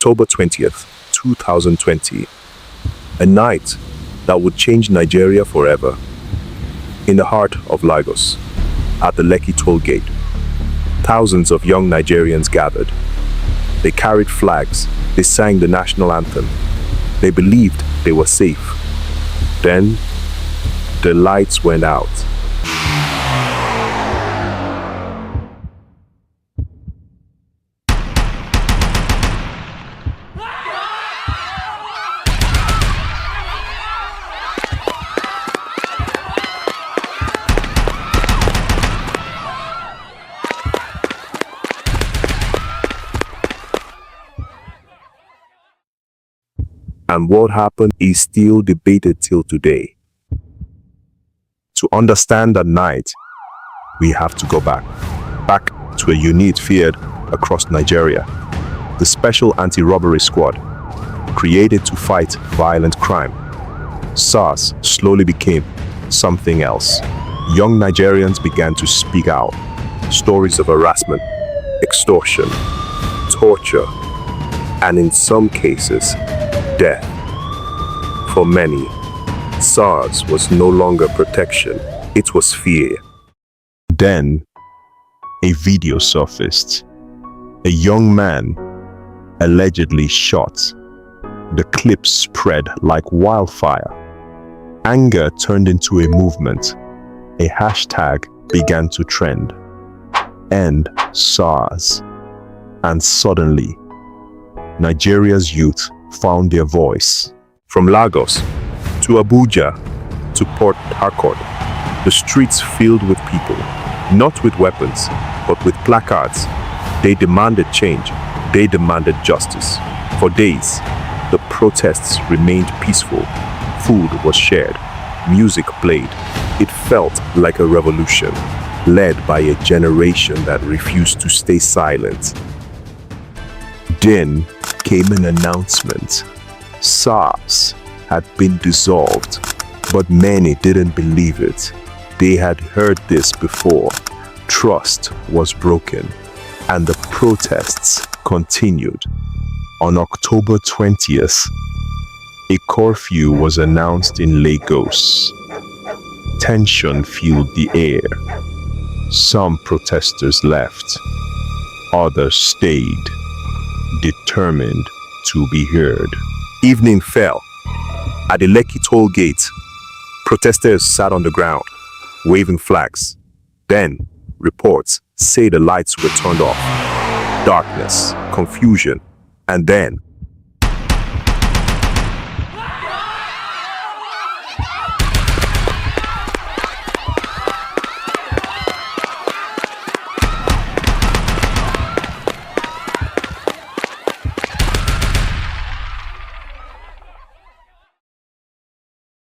October 20th, 2020. A night that would change Nigeria forever. In the heart of Lagos, at the Lekki Toll Gate, thousands of young Nigerians gathered. They carried flags, they sang the national anthem. They believed they were safe. Then, the lights went out. And what happened is still debated till today. To understand that night, we have to go back to a unit feared across Nigeria, the Special Anti-Robbery Squad, created to fight violent crime. SARS slowly became something else. Young Nigerians began to speak out. Stories of harassment, extortion, torture, and in some cases, death. For many, SARS was no longer protection, it was fear. Then, a video surfaced. A young man allegedly shot. The clip spread like wildfire. Anger turned into a movement. A hashtag began to trend. End SARS. And suddenly, Nigeria's youth found their voice. From Lagos to Abuja to Port Harcourt, the streets filled with people, not with weapons, but with placards. They demanded change. They demanded justice. For days, the protests remained peaceful. Food was shared. Music played. It felt like a revolution, led by a generation that refused to stay silent. Then came an announcement. SARS had been dissolved, but many didn't believe it. They had heard this before. Trust was broken, and the protests continued. On October 20th, a curfew was announced in Lagos. Tension filled the air. Some protesters left. Others stayed, determined to be heard. Evening fell. At the Lekki Toll Gate, protesters sat on the ground, waving flags. Then, reports say the lights were turned off. Darkness, confusion, and then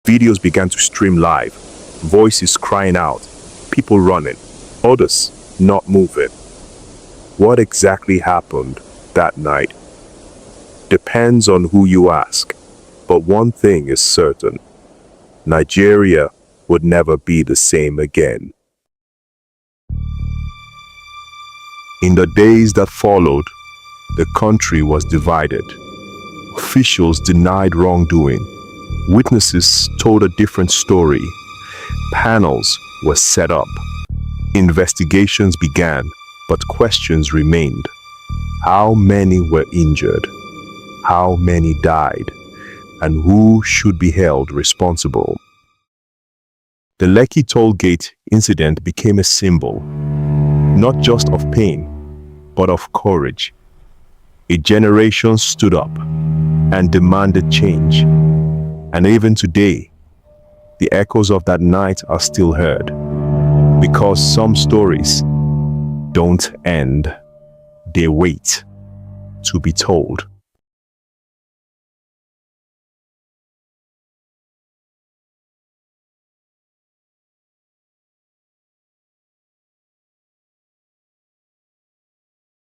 videos began to stream live, voices crying out, people running, others not moving. What exactly happened that night depends on who you ask, but one thing is certain: Nigeria would never be the same again. In the days that followed, the country was divided. Officials denied wrongdoing. Witnesses told a different story. Panels were set up. Investigations began, but questions remained. How many were injured? How many died? And who should be held responsible? The Lekki Toll Gate incident became a symbol, not just of pain, but of courage. A generation stood up and demanded change. And even today, the echoes of that night are still heard, because some stories don't end, they wait to be told.